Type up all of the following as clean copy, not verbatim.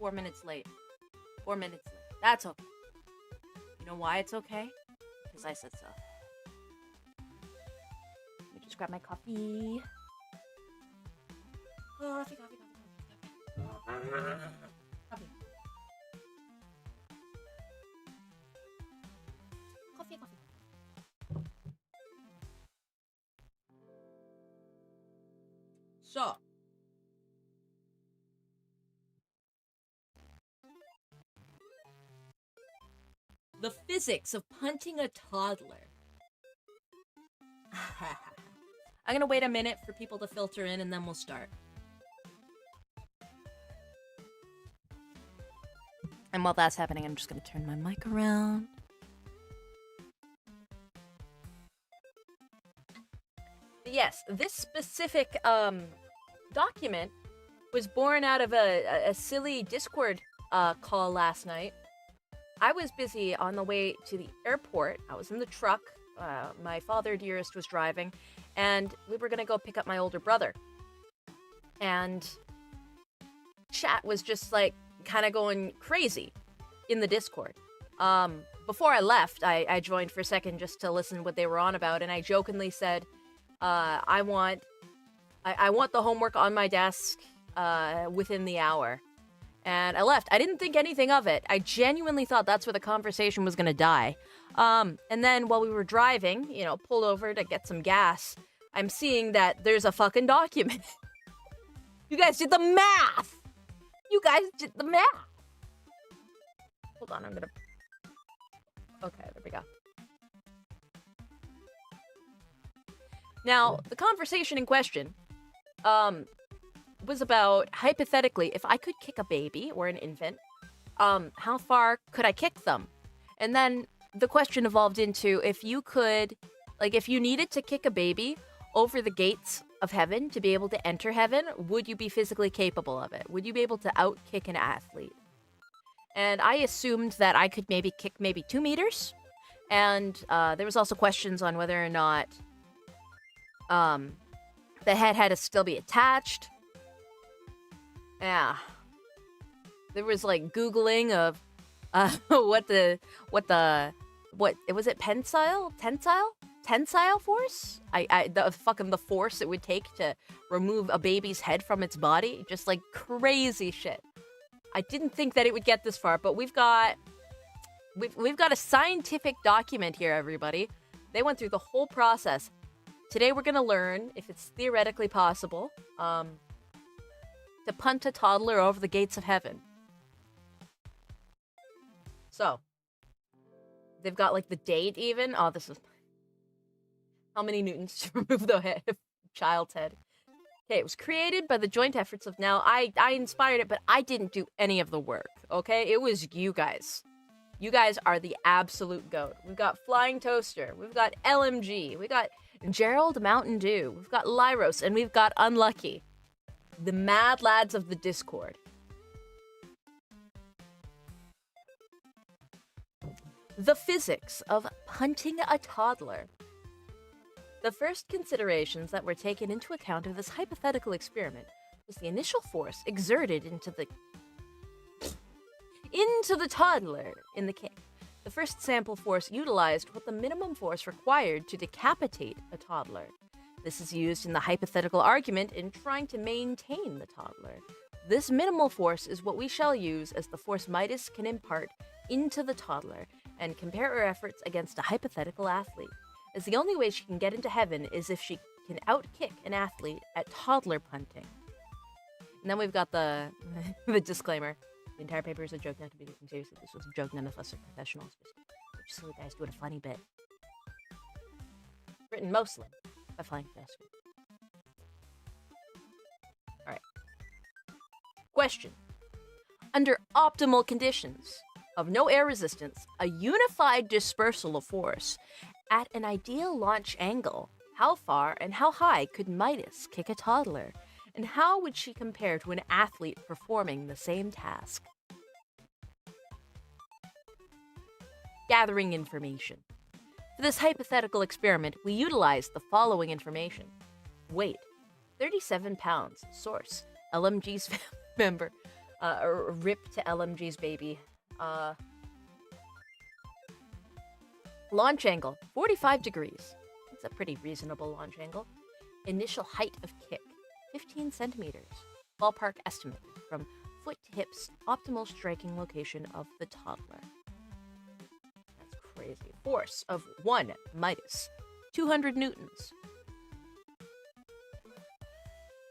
4 minutes late. 4 minutes late. That's okay. You know why it's okay? Because I said so. Let me just grab my coffee. Coffee. So, the physics of punting a toddler. I'm gonna wait a minute for people to filter in and then we'll start. And while that's happening, I'm just gonna turn my mic around. Yes, this specific document was born out of a silly Discord call last night. I was busy on the way to the airport. I was in the truck. My father dearest was driving, and we were gonna go pick up my older brother. And chat was just like kind of going crazy in the Discord. Before I left, I joined for a second just to listen to what they were on about, and I jokingly said, I want the homework on my desk within the hour. And I left. I didn't think anything of it. I genuinely thought that's where the conversation was going to die. And then while we were driving, pulled over to get some gas, I'm seeing that there's a fucking document. You guys did the math! Hold on, I'm gonna... Okay, there we go. Now, the conversation in question, was about, hypothetically, if I could kick a baby or an infant, how far could I kick them? And then the question evolved into, if you needed to kick a baby over the gates of heaven to be able to enter heaven, would you be physically capable of it? Would you be able to out-kick an athlete? And I assumed that I could kick 2 meters. And there was also questions on whether or not the head had to still be attached. Yeah. There was Googling of what was it, tensile force? The force it would take to remove a baby's head from its body. Just crazy shit. I didn't think that it would get this far, but we've got a scientific document here, everybody. They went through the whole process. Today we're gonna learn if it's theoretically possible to punt a toddler over the gates of heaven. So, they've got the date even. Oh, this is how many newtons to remove the child's head. Okay, it was created by the joint efforts of I inspired it, but I didn't do any of the work. Okay, it was you guys. You guys are the absolute goat. We've got Flying Toaster. We've got LMG. We got Gerald Mountain Dew. We've got Lyros, and we've got Unlucky. The mad lads of the Discord. The physics of punting a toddler. The first considerations that were taken into account of this hypothetical experiment was the initial force exerted into the toddler in the kick. The first sample force utilized what the minimum force required to decapitate a toddler. This is used in the hypothetical argument in trying to maintain the toddler. This minimal force is what we shall use as the force Midas can impart into the toddler and compare her efforts against a hypothetical athlete, as the only way she can get into heaven is if she can outkick an athlete at toddler punting. And then we've got the disclaimer. The entire paper is a joke, not to be taken seriously. This was a joke, none of us are professionals. Just silly guys doing a funny bit. Written mostly by Flying Toaster. Alright. Question. Under optimal conditions of no air resistance, a unified dispersal of force, at an ideal launch angle, how far and how high could Midas kick a toddler? And how would she compare to an athlete performing the same task? Gathering information. For this hypothetical experiment, we utilized the following information. Weight, 37 pounds. Source, LMG's family member. Rip to LMG's baby. Launch angle, 45 degrees. That's a pretty reasonable launch angle. Initial height of kick, 15 centimeters. Ballpark estimate from foot to hips, optimal striking location of the toddler. That's crazy. Force of 1 Midas, 200 newtons.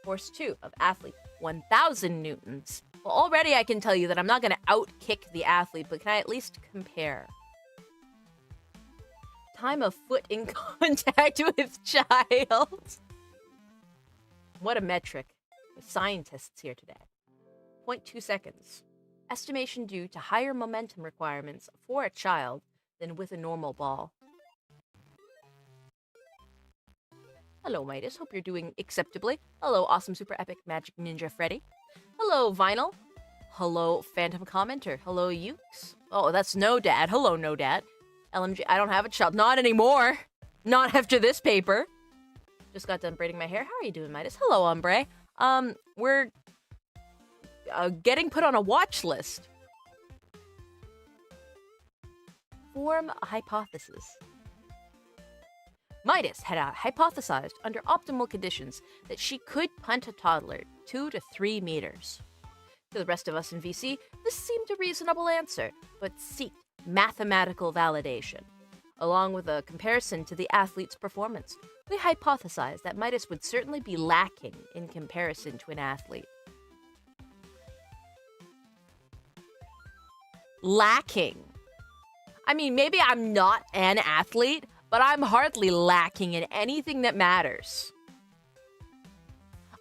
Force 2 of athlete, 1,000 newtons. Well, already I can tell you that I'm not going to out-kick the athlete, but can I at least compare? Time of foot in contact with child. What a metric. With scientists here today. 0.2 seconds. Estimation due to higher momentum requirements for a child than with a normal ball. Hello, Midas. Hope you're doing acceptably. Hello, Awesome Super Epic Magic Ninja Freddy. Hello, Vinyl. Hello, Phantom Commenter. Hello, Ukes. Oh, that's No Dad. Hello, No Dad. LMG, I don't have a child. Not anymore. Not after this paper. Just got done braiding my hair. How are you doing, Midas? Hello, Ombre. We're getting put on a watch list. Form a hypothesis. Midas had hypothesized under optimal conditions that she could punt a toddler 2 to 3 meters. To the rest of us in VC, this seemed a reasonable answer, but seeked mathematical validation. Along with a comparison to the athlete's performance, we hypothesized that Midas would certainly be lacking in comparison to an athlete. Lacking. I mean, maybe I'm not an athlete, but I'm hardly lacking in anything that matters.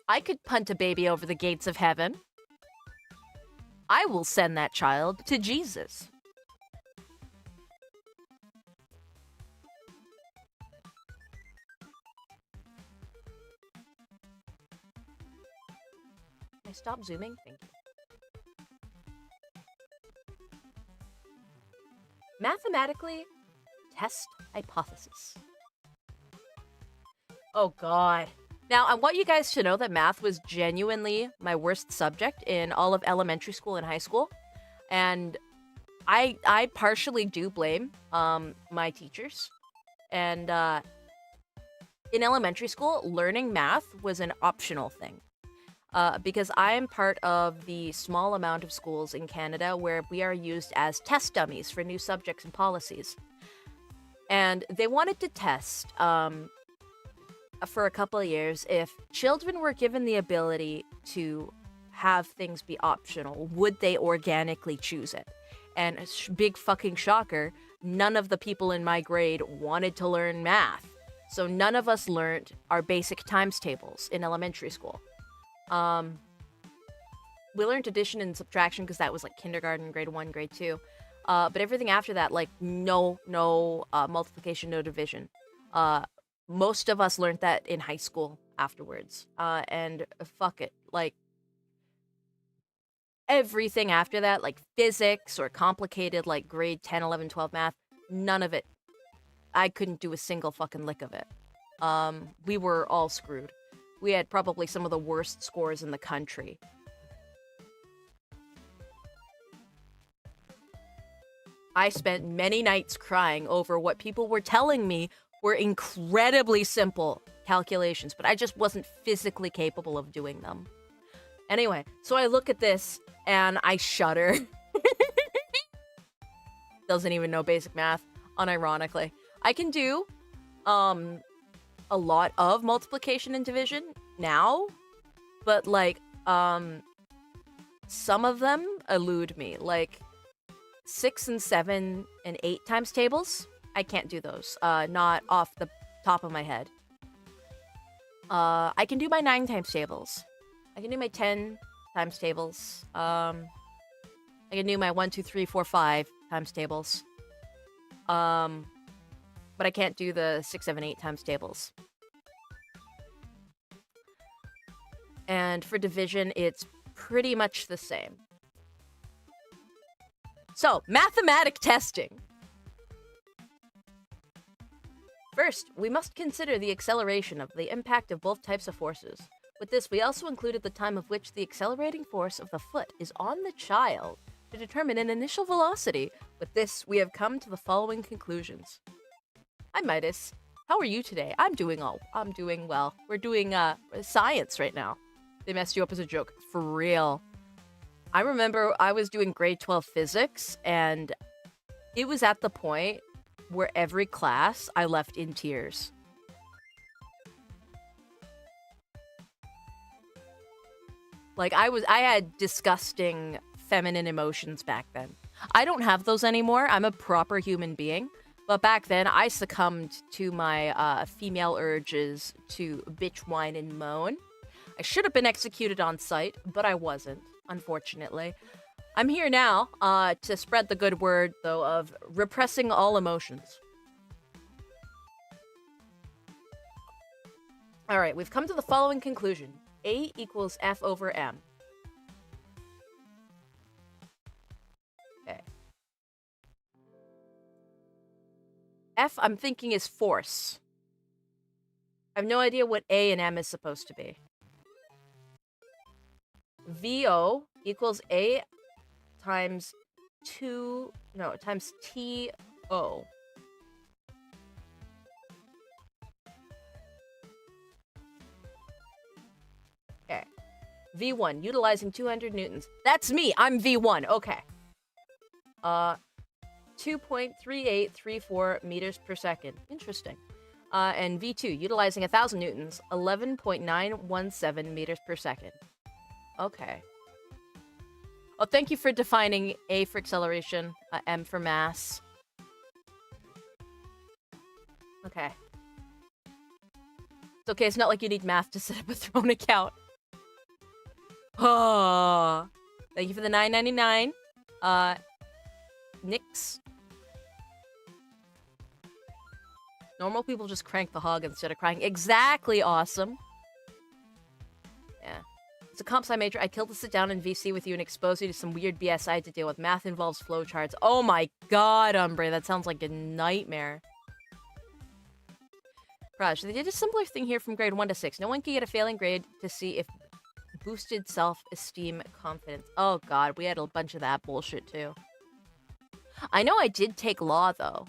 I could punt a baby over the gates of heaven. I will send that child to Jesus. Can I stop zooming? Thank you. Mathematically, test hypothesis. Oh god. Now, I want you guys to know that math was genuinely my worst subject in all of elementary school and high school. And I partially do blame my teachers. And in elementary school, learning math was an optional thing. Because I am part of the small amount of schools in Canada where we are used as test dummies for new subjects and policies. And they wanted to test, for a couple of years, if children were given the ability to have things be optional, would they organically choose it? And big fucking shocker, none of the people in my grade wanted to learn math. So none of us learned our basic times tables in elementary school. We learned addition and subtraction because that was like kindergarten, grade 1, grade 2. But everything after that, like no multiplication, no division. Most of us learned that in high school afterwards. And fuck it, like everything after that, like physics or complicated like grade 10, 11, 12 math, none of it. I couldn't do a single fucking lick of it. We were all screwed. We had probably some of the worst scores in the country. I spent many nights crying over what people were telling me were incredibly simple calculations, but I just wasn't physically capable of doing them. Anyway, so I look at this and I shudder. Doesn't even know basic math, unironically. I can do a lot of multiplication and division now, but like some of them elude me, like 6 and 7 and 8 times tables. I can't do those, not off the top of my head. I can do my 9 times tables. I can do my 10 times tables. I can do my 1, 2, 3, 4, 5 times tables. But I can't do the 6, 7, 8 times tables. And for division, it's pretty much the same. So, mathematic testing. First, we must consider the acceleration of the impact of both types of forces. With this, we also included the time of which the accelerating force of the foot is on the child to determine an initial velocity. With this, we have come to the following conclusions. Hi, Midas. How are you today? I'm doing well. We're doing science right now. They messed you up as a joke. For real. I remember I was doing grade 12 physics, and it was at the point where every class I left in tears. Like, I had disgusting feminine emotions back then. I don't have those anymore. I'm a proper human being. But back then, I succumbed to my female urges to bitch, whine, and moan. I should have been executed on sight, but I wasn't, unfortunately. I'm here now to spread the good word, though, of repressing all emotions. Alright, we've come to the following conclusion. A equals F over M. Okay. F, I'm thinking, is force. I have no idea what A and M is supposed to be. VO equals A times times TO. Okay. V1, utilizing 200 newtons. That's me. I'm V1. Okay. 2.3834 meters per second. Interesting. And V2, utilizing 1,000 newtons. 11.917 meters per second. Okay. Oh, thank you for defining A for acceleration, M for mass. Okay. It's okay, it's not like you need math to set up a throne account. Oh, thank you for the $9.99. Nix. Normal people just crank the hog instead of crying. Exactly, awesome. Yeah. It's a comp sci major. I killed to sit down in VC with you and expose you to some weird BS I had to deal with. Math involves flowcharts. Oh my god, Umbre, that sounds like a nightmare. Raj, they did a similar thing here from grade 1 to 6. No one can get a failing grade to see if boosted self-esteem confidence. Oh god, we had a bunch of that bullshit too. I know I did take law though.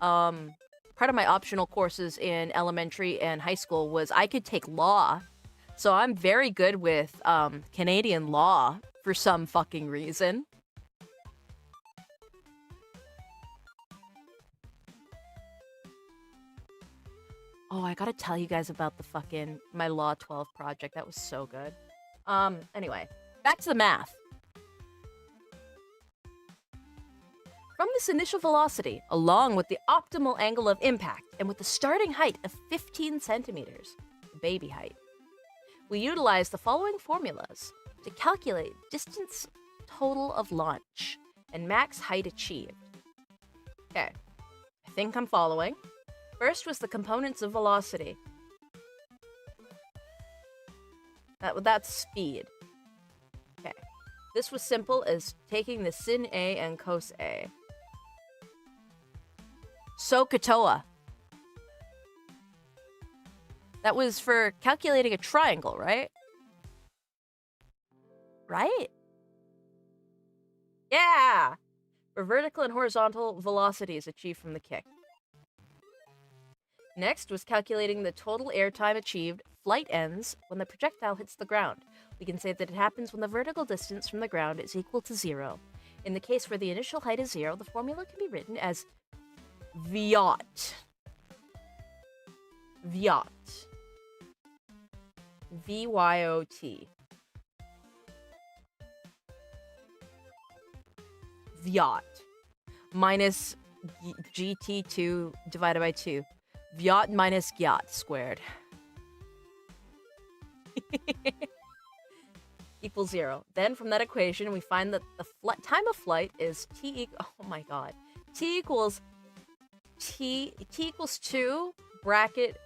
Part of my optional courses in elementary and high school was I could take law. So I'm very good with Canadian law for some fucking reason. Oh, I gotta tell you guys about my Law 12 project. That was so good. Anyway, back to the math. From this initial velocity, along with the optimal angle of impact, and with the starting height of 15 centimeters, baby height, we utilize the following formulas to calculate distance total of launch and max height achieved. Okay, I think I'm following. First was the components of velocity. That's speed. Okay, this was simple as taking the sin A and cos A. SOHCAHTOA. That was for calculating a triangle, right? Right? Yeah! For vertical and horizontal velocities achieved from the kick. Next was calculating the total airtime achieved, flight ends, when the projectile hits the ground. We can say that it happens when the vertical distance from the ground is equal to 0. In the case where the initial height is 0, the formula can be written as VYOT. VYOT. VYOT. VYOT. Minus GT2 divided by 2. VYOT minus GYOT squared. Equals 0. Then from that equation, we find that the time of flight is oh my god. T equals 2 bracket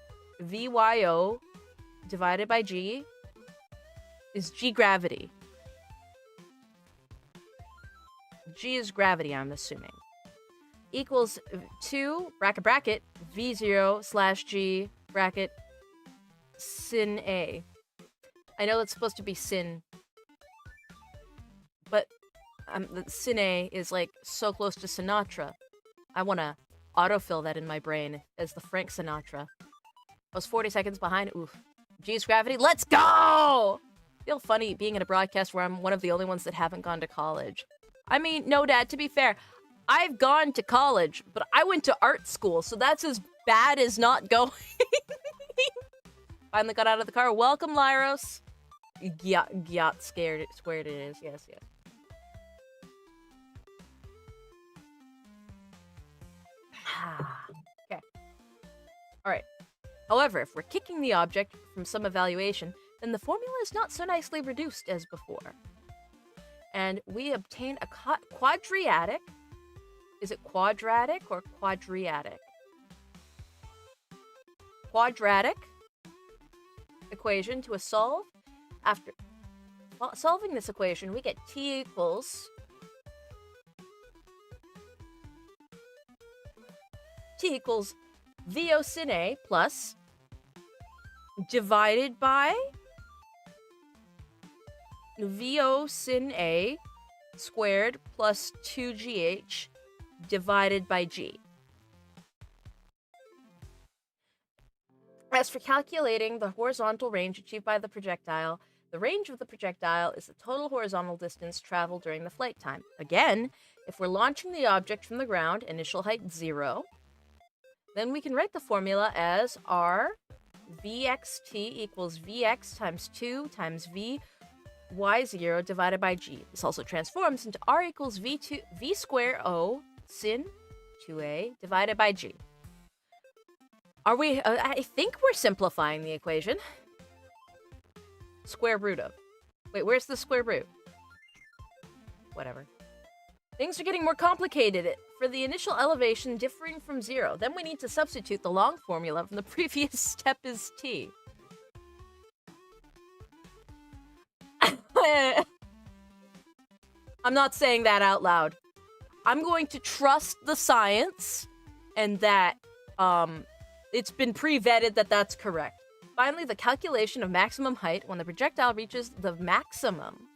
VYO divided by G is G gravity. G is gravity, I'm assuming. Equals 2 bracket V0 / G bracket sin A. I know it's supposed to be sin, but the Cine is like so close to Sinatra. I want to autofill that in my brain as the Frank Sinatra. I was 40 seconds behind. Oof. G's gravity. Let's go! Feel funny being in a broadcast where I'm one of the only ones that haven't gone to college. I mean, no, Dad, to be fair, I've gone to college, but I went to art school, so that's as bad as not going. Finally got out of the car. Welcome, Lyros. Yacht squared it is. Yes, yes. Okay. Alright. However, if we're kicking the object from some evaluation, then the formula is not so nicely reduced as before. And we obtain a quadratic. Is it quadratic or quadriatic? Quadratic equation to a solve. After solving this equation, we get t equals VO sin A plus divided by VO sin A squared plus 2GH divided by G. As for calculating the horizontal range achieved by the projectile, the range of the projectile is the total horizontal distance traveled during the flight time. Again, if we're launching the object from the ground, initial height 0, then we can write the formula as R Vxt equals Vx times 2 times Vy0 divided by G. This also transforms into R equals V square O sin 2A divided by G. Are we, I think we're simplifying the equation. Square root of. Wait, where's the square root? Whatever. Things are getting more complicated. For the initial elevation differing from 0, then we need to substitute the long formula from the previous step is t. I'm not saying that out loud. I'm going to trust the science and that, it's been pre-vetted that that's correct. Finally, the calculation of maximum height. When the projectile reaches the maximum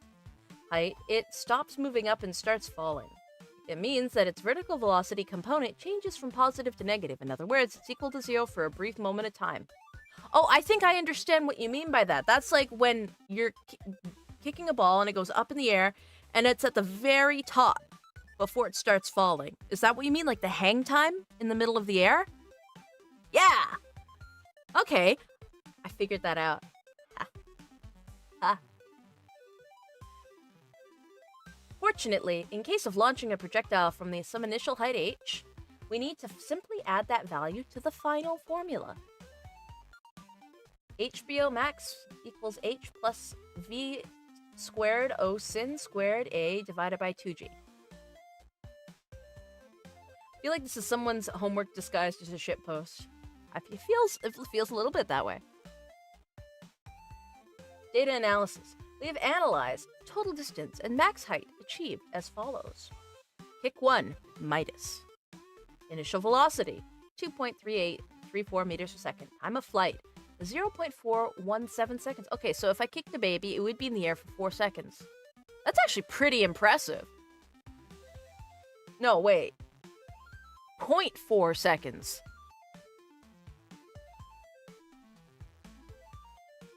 height, it stops moving up and starts falling. It means that its vertical velocity component changes from positive to negative. In other words, it's equal to 0 for a brief moment of time. Oh, I think I understand what you mean by that. That's like when you're kicking a ball and it goes up in the air and it's at the very top before it starts falling. Is that what you mean? Like the hang time in the middle of the air? Yeah! Okay. I figured that out. Ha. Ha. Fortunately, in case of launching a projectile from some initial height h, we need to simply add that value to the final formula. HBO max equals h plus v squared O sin squared A divided by 2g. I feel like this is someone's homework disguised as a shitpost. It feels a little bit that way. Data analysis. We have analyzed total distance and max height achieved as follows. Kick 1, Midas. Initial velocity, 2.3834 meters per second. Time of flight, 0.417 seconds. Okay, so if I kicked a baby, it would be in the air for 4 seconds. That's actually pretty impressive. No, wait. 0.4 seconds.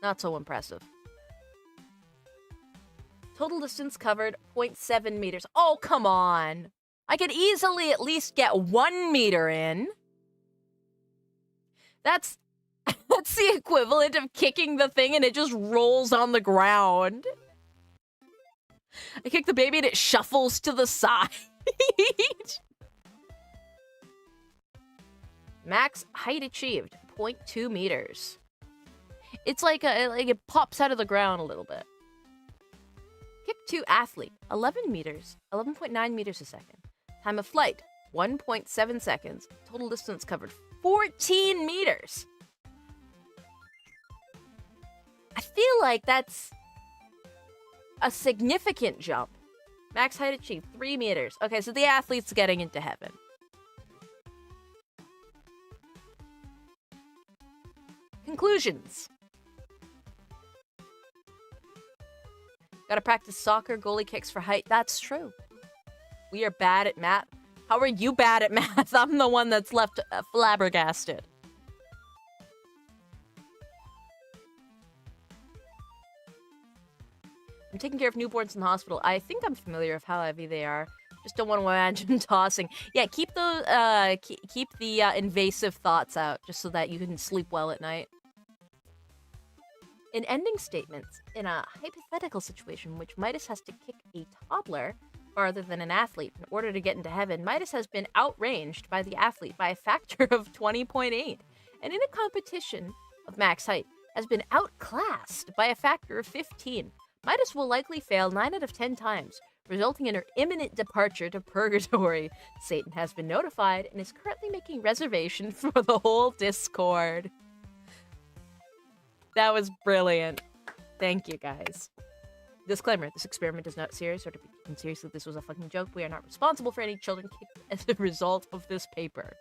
Not so impressive. Total distance covered, 0.7 meters. Oh, come on. I could easily at least get 1 meter in. That's the equivalent of kicking the thing and it just rolls on the ground. I kick the baby and it shuffles to the side. Max height achieved, 0.2 meters. It's like it pops out of the ground a little bit. Kick 2 athlete, 11 meters, 11.9 meters a second. Time of flight, 1.7 seconds. Total distance covered, 14 meters. I feel like that's a significant jump. Max height achieved, 3 meters. Okay, so the athlete's getting into heaven. Conclusions. Gotta practice soccer, goalie kicks for height. That's true. We are bad at math. How are you bad at math? I'm the one that's left flabbergasted. I'm taking care of newborns in the hospital. I think I'm familiar with how heavy they are. Just don't want to imagine tossing. Yeah, keep the keep the invasive thoughts out, just so that you can sleep well at night. In ending statements, in a hypothetical situation in which Midas has to kick a toddler farther than an athlete in order to get into heaven, Midas has been outranged by the athlete by a factor of 20.8, and in a competition of max height, has been outclassed by a factor of 15. Midas will likely fail 9 out of 10 times, resulting in her imminent departure to purgatory. Satan has been notified and is currently making reservation for the whole Discord. That was brilliant. Thank you, guys. Disclaimer, this experiment is not serious or to be taken seriously. This was a fucking joke. We are not responsible for any children kicked as a result of this paper.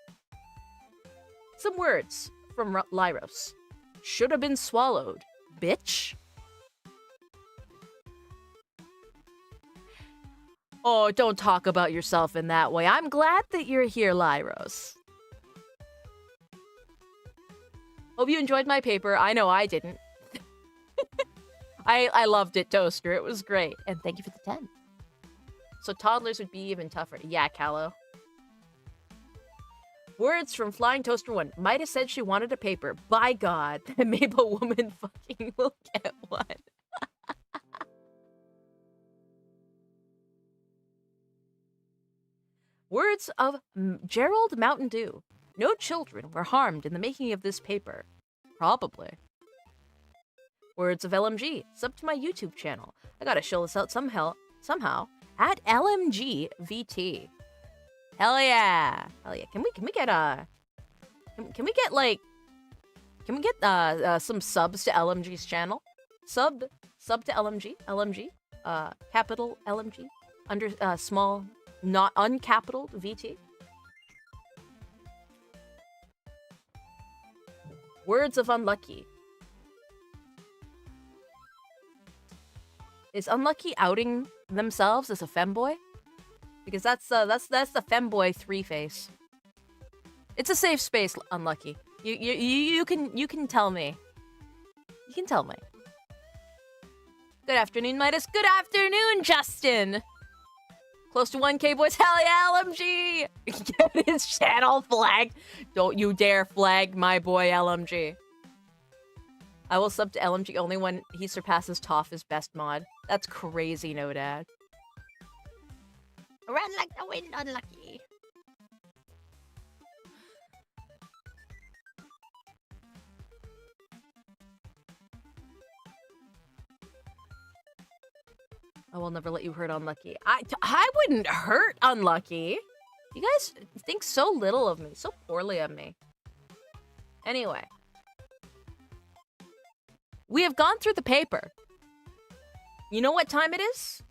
Some words from Lyros. Should have been swallowed. Bitch. Oh, don't talk about yourself in that way. I'm glad that you're here, Lyros. Hope you enjoyed my paper. I know I didn't. I loved it, Toaster. It was great. And thank you for the 10. So toddlers would be even tougher. Yeah, Callow. Words from Flying Toaster 1. Midas said she wanted a paper. By God, that Maple woman fucking will get one. Words of Gerald Mountain Dew. No children were harmed in the making of this paper. Probably. Words of LMG. Sub to my YouTube channel. I gotta show this out somehow. At LMG VT. Hell yeah. Hell yeah. Can we get some subs to LMG's channel? Sub to LMG. Capital LMG. Under small, not uncapitaled VT. Words of Unlucky. Is Unlucky outing themselves as a femboy? Because that's the femboy 3-face. It's a safe space, Unlucky. You can tell me. You can tell me. Good afternoon, Midas. Good afternoon, Justin. Close to 1K, boys. Hell yeah, LMG! Get his channel flagged. Don't you dare flag my boy LMG. I will sub to LMG only when he surpasses Toph as best mod. That's crazy, no dad. Run like the wind, Unlucky. I will never let you hurt Unlucky. I wouldn't hurt Unlucky. You guys think so little of me, so poorly of me. Anyway. We have gone through the paper. You know what time it is?